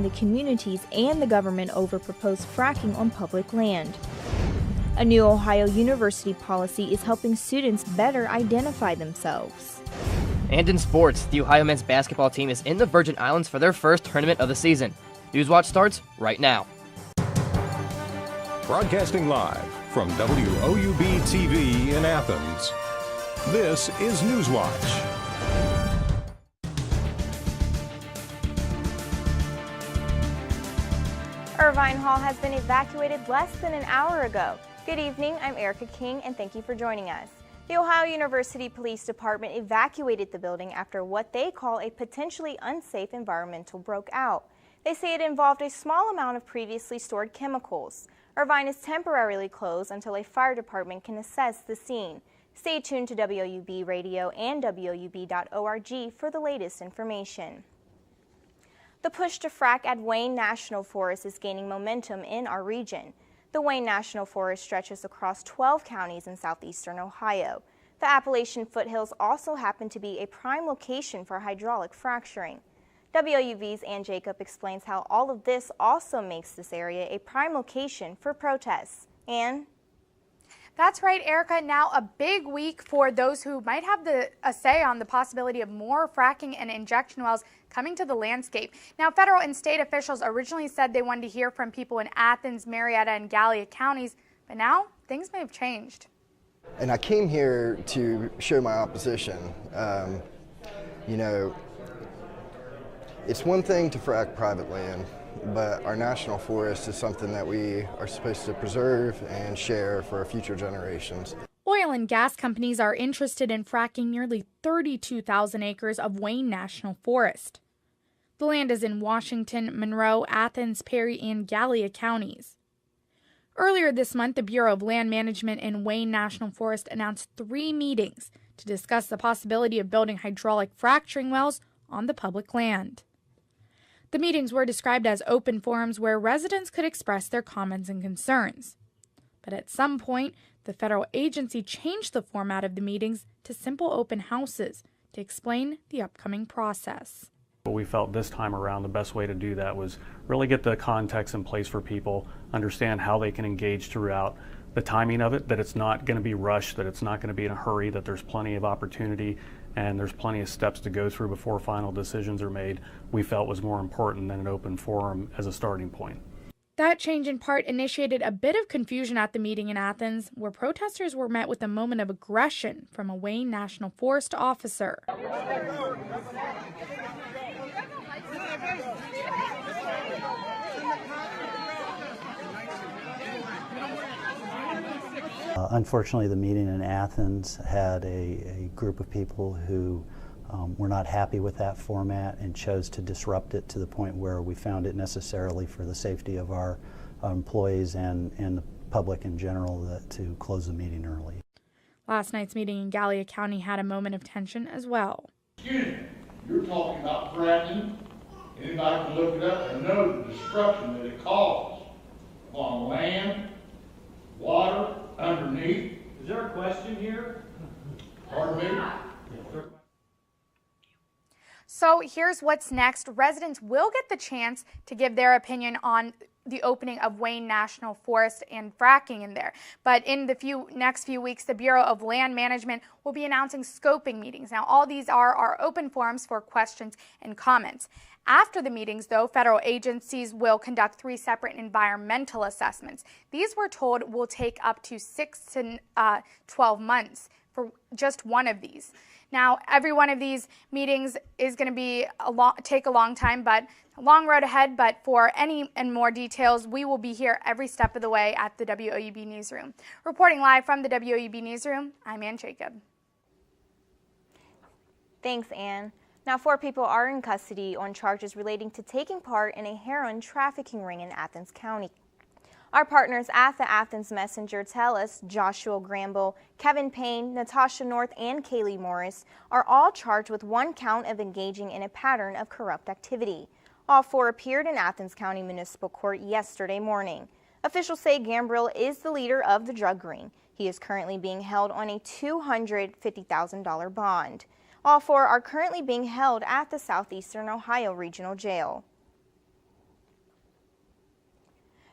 the communities and the government over proposed fracking on public land. A new Ohio University policy is helping students better identify themselves. And in sports, the Ohio men's basketball team is in the Virgin Islands for their first tournament of the season. Newswatch starts right now. Broadcasting live from WOUB TV in Athens, this is Newswatch. Irvine Hall has been evacuated less than an hour ago. Good evening, I'm Erica King, and thank you for joining us. The Ohio University Police Department evacuated the building after what they call a potentially unsafe environmental broke out. They say it involved a small amount of previously stored chemicals. Irvine is temporarily closed until a fire department can assess the scene. Stay tuned to WOUB Radio and WOUB.org for the latest information. The push to frack at Wayne National Forest is gaining momentum in our region. The Wayne National Forest stretches across 12 counties in southeastern Ohio. The Appalachian foothills also happen to be a prime location for hydraulic fracturing. WOUV's Ann Jacob explains how all of this also makes this area a prime location for protests. Ann? That's right, Erica. Now a big week for those who might have a say on the possibility of more fracking and injection wells coming to the landscape. Now, federal and state officials originally said they wanted to hear from people in Athens, Marietta, and Gallia counties, but now things may have changed. And I came here to show my opposition. It's one thing to frack private land, but our national forest is something that we are supposed to preserve and share for future generations. Oil and gas companies are interested in fracking nearly 32,000 acres of Wayne National Forest. The land is in Washington, Monroe, Athens, Perry, and Gallia counties. Earlier this month, the Bureau of Land Management in Wayne National Forest announced 3 meetings to discuss the possibility of building hydraulic fracturing wells on the public land. The meetings were described as open forums where residents could express their comments and concerns. But at some point, the federal agency changed the format of the meetings to simple open houses to explain the upcoming process. We felt this time around the best way to do that was really get the context in place for people, understand how they can engage throughout, the timing of it, that it's not going to be rushed, that it's not going to be in a hurry, that there's plenty of opportunity and there's plenty of steps to go through before final decisions are made. We felt was more important than an open forum as a starting point. That change in part initiated a bit of confusion at the meeting in Athens, where protesters were met with a moment of aggression from a Wayne National Forest officer. Unfortunately, the meeting in Athens had a group of people who were not happy with that format and chose to disrupt it to the point where we found it necessarily for the safety of our employees and the public in general to close the meeting early. Last night's meeting in Gallia County had a moment of tension as well. Excuse me, you're talking about fracking. Anybody can look it up and know the destruction that it causes on land, water, underneath. Is there a question here? Pardon me? So here's what's next. Residents will get the chance to give their opinion on the opening of Wayne National Forest and fracking in there. But in the next few weeks, the Bureau of Land Management will be announcing scoping meetings. Now, all these are open forums for questions and comments. After the meetings, though, federal agencies will conduct 3 separate environmental assessments. These, we're told, will take up to 6 to 12 months for just one of these. Now, every one of these meetings is going to take a long time, but a long road ahead. But for any and more details, we will be here every step of the way at the WOUB Newsroom. Reporting live from the WOUB Newsroom, I'm Ann Jacob. Thanks, Ann. Now, 4 people are in custody on charges relating to taking part in a heroin trafficking ring in Athens County. Our partners at the Athens Messenger tell us Joshua Gramble, Kevin Payne, Natasha North, and Kaylee Morris are all charged with 1 count of engaging in a pattern of corrupt activity. All 4 appeared in Athens County Municipal Court yesterday morning. Officials say Gambrill is the leader of the drug ring. He is currently being held on a $250,000 bond. All 4 are currently being held at the Southeastern Ohio Regional Jail.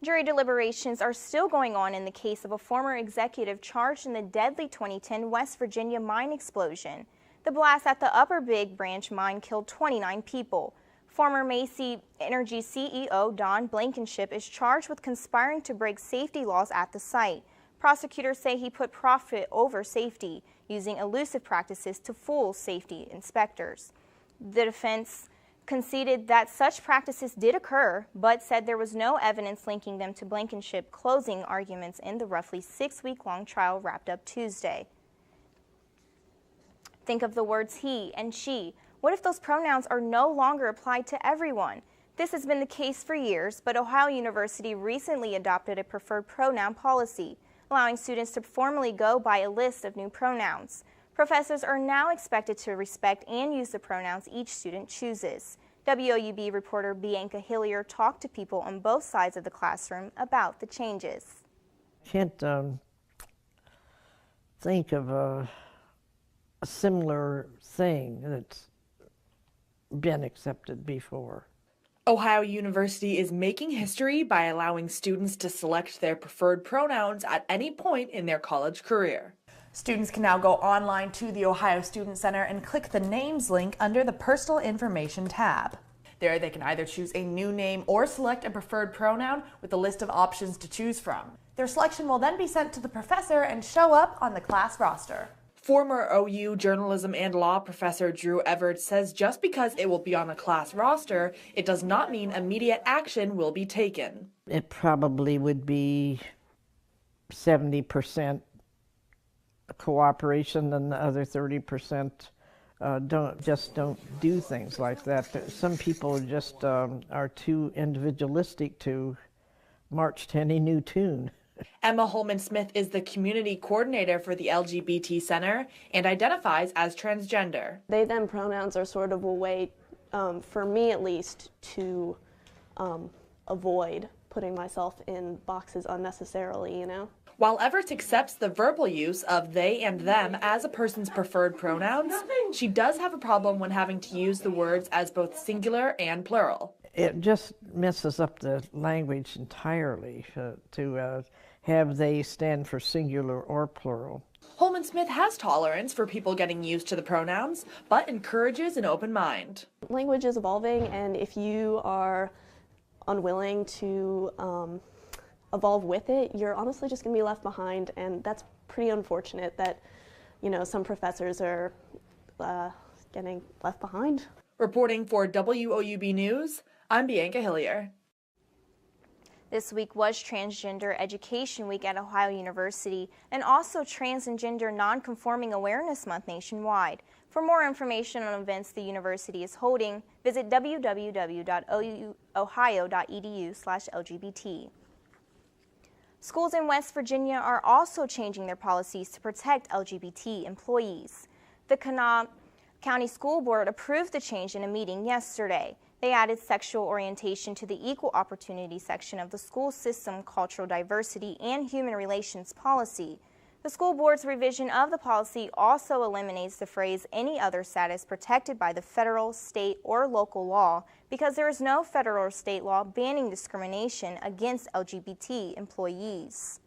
Jury deliberations are still going on in the case of a former executive charged in the deadly 2010 West Virginia mine explosion. The blast at the Upper Big Branch mine killed 29 people. Former Macy Energy CEO Don Blankenship is charged with conspiring to break safety laws at the site. Prosecutors say he put profit over safety, using elusive practices to fool safety inspectors. The defense conceded that such practices did occur, but said there was no evidence linking them to Blankenship. Closing arguments in the roughly 6-week-long trial wrapped up Tuesday. Think of the words he and she. What if those pronouns are no longer applied to everyone? This has been the case for years, but Ohio University recently adopted a preferred pronoun policy, allowing students to formally go by a list of new pronouns. Professors are now expected to respect and use the pronouns each student chooses. WOUB reporter Bianca Hillier talked to people on both sides of the classroom about the changes. Can't think of a similar thing that's been accepted before. Ohio University is making history by allowing students to select their preferred pronouns at any point in their college career. Students can now go online to the Ohio Student Center and click the Names link under the Personal Information tab. There they can either choose a new name or select a preferred pronoun with a list of options to choose from. Their selection will then be sent to the professor and show up on the class roster. Former OU journalism and law professor Drew Everett says just because it will be on a class roster, it does not mean immediate action will be taken. It probably would be 70% cooperation and the other 30% don't do things like that. Some people just are too individualistic to march to any new tune. Emma Holman-Smith is the community coordinator for the LGBT Center and identifies as transgender. They, them pronouns are sort of a way, for me at least, to avoid putting myself in boxes unnecessarily, you know? While Everett accepts the verbal use of they and them as a person's preferred pronouns, she does have a problem when having to use the words as both singular and plural. It just messes up the language entirely to have they stand for singular or plural. Holman-Smith has tolerance for people getting used to the pronouns, but encourages an open mind. Language is evolving, and if you are unwilling to evolve with it, you're honestly just going to be left behind, and that's pretty unfortunate that, you know, some professors are getting left behind. Reporting for WOUB News, I'm Bianca Hillier. This week was Transgender Education Week at Ohio University and also Trans and Gender Nonconforming Awareness Month nationwide. For more information on events the university is holding, visit www.ohio.edu/LGBT. Schools in West Virginia are also changing their policies to protect LGBT employees. The Kanawha County School Board approved the change in a meeting yesterday. They added sexual orientation to the Equal Opportunity section of the school system cultural diversity and human relations policy. The school board's revision of the policy also eliminates the phrase any other status protected by the federal, state, or local law because there is no federal or state law banning discrimination against LGBT employees.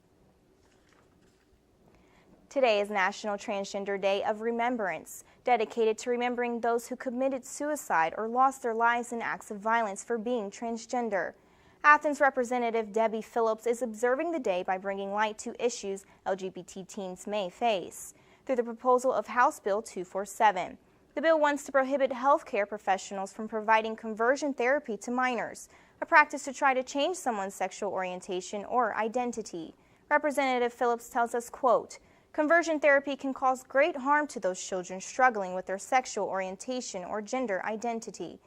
Today is National Transgender Day of Remembrance, dedicated to remembering those who committed suicide or lost their lives in acts of violence for being transgender. Athens Representative Debbie Phillips is observing the day by bringing light to issues LGBT teens may face through the proposal of House Bill 247. The bill wants to prohibit healthcare professionals from providing conversion therapy to minors, a practice to try to change someone's sexual orientation or identity. Representative Phillips tells us, quote, "Conversion therapy can cause great harm to those children struggling with their sexual orientation or gender identity.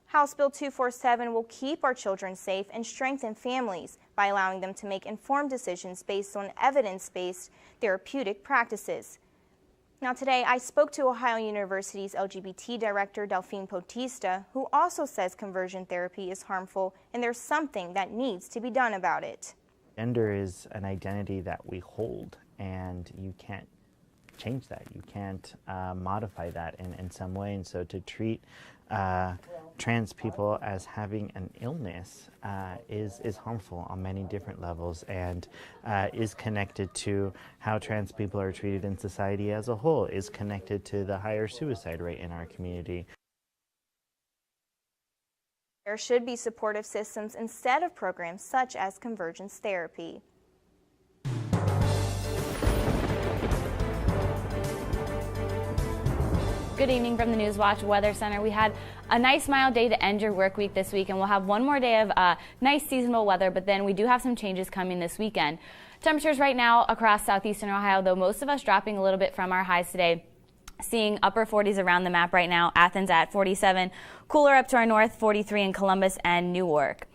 House Bill 247 will keep our children safe and strengthen families by allowing them to make informed decisions based on evidence-based therapeutic practices." Now today, I spoke to Ohio University's LGBT director, Delphine Potista, who also says conversion therapy is harmful and there's something that needs to be done about it. Gender is an identity that we hold, and you can't change that. You can't modify that in some way. And so to treat trans people as having an illness is harmful on many different levels, and is connected to how trans people are treated in society as a whole, is connected to the higher suicide rate in our community. There should be supportive systems instead of programs such as convergence therapy. Good evening from the Newswatch Weather Center. We had a nice mild day to end your work week this week, and we'll have one more day of nice seasonal weather, but then we do have some changes coming this weekend. Temperatures right now across southeastern Ohio, though most of us dropping a little bit from our highs today. Seeing upper 40s around the map right now. Athens at 47, cooler up to our north, 43 in Columbus and Newark.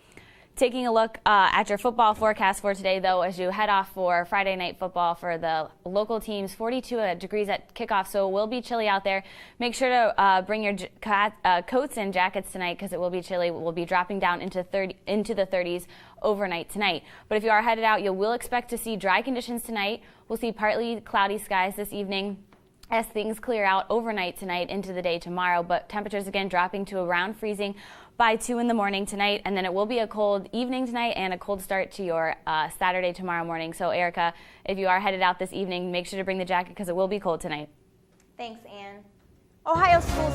Taking a look at your football forecast for today, though, as you head off for Friday night football for the local teams, 42 degrees at kickoff, so it will be chilly out there. Make sure to bring your coats and jackets tonight because it will be chilly. We'll be dropping down into the 30s overnight tonight. But if you are headed out, you will expect to see dry conditions tonight. We'll see partly cloudy skies this evening as things clear out overnight tonight into the day tomorrow, but temperatures again dropping to around freezing by 2 in the morning tonight, and then it will be a cold evening tonight and a cold start to your Saturday tomorrow morning. So Erica, if you are headed out this evening, make sure to bring the jacket because it will be cold tonight. Thanks, Ann. Ohio School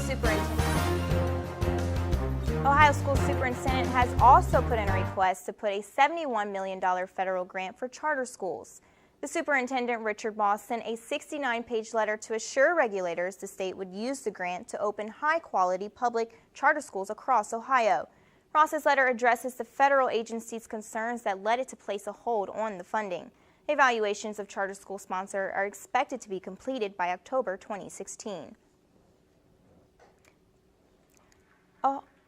Superintendent has also put in a request to put a $71 million federal grant for charter schools. The superintendent, Richard Moss, sent a 69-page letter to assure regulators the state would use the grant to open high-quality public charter schools across Ohio. Moss's letter addresses the federal agency's concerns that led it to place a hold on the funding. Evaluations of charter school sponsors are expected to be completed by October 2016.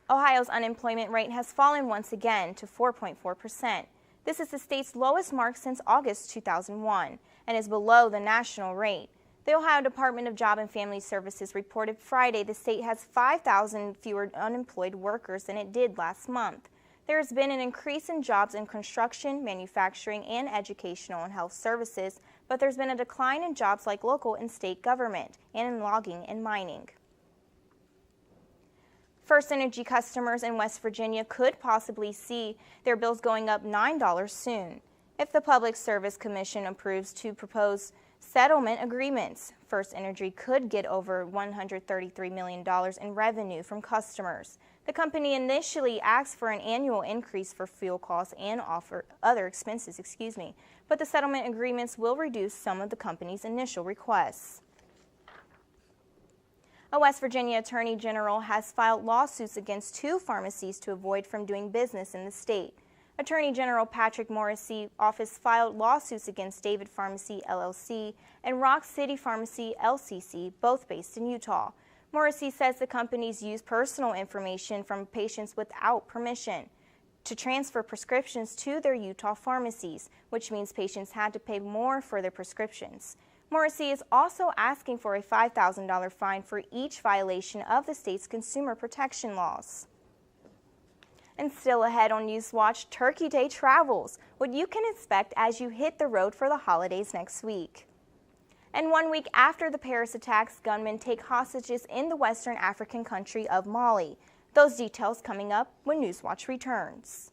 Ohio's unemployment rate has fallen once again to 4.4%. This is the state's lowest mark since August 2001 and is below the national rate. The Ohio Department of Job and Family Services reported Friday the state has 5,000 fewer unemployed workers than it did last month. There has been an increase in jobs in construction, manufacturing, and educational and health services, but there's been a decline in jobs like local and state government and in logging and mining. First Energy customers in West Virginia could possibly see their bills going up $9 soon if the Public Service Commission approves to propose settlement agreements. First Energy could get over $133 million in revenue from customers. The company initially asked for an annual increase for fuel costs and other expenses, but the settlement agreements will reduce some of the company's initial requests. A West Virginia Attorney General has filed lawsuits against 2 pharmacies to avoid from doing business in the state. Attorney General Patrick Morris's office filed lawsuits against David Pharmacy, LLC, and Rock City Pharmacy, LCC, both based in Utah. Morrissey says the companies use personal information from patients without permission to transfer prescriptions to their Utah pharmacies, which means patients had to pay more for their prescriptions. Morrissey is also asking for a $5,000 fine for each violation of the state's consumer protection laws. And still ahead on Newswatch, Turkey Day travels, what you can expect as you hit the road for the holidays next week. And 1 week after the Paris attacks, gunmen take hostages in the Western African country of Mali. Those details coming up when Newswatch returns.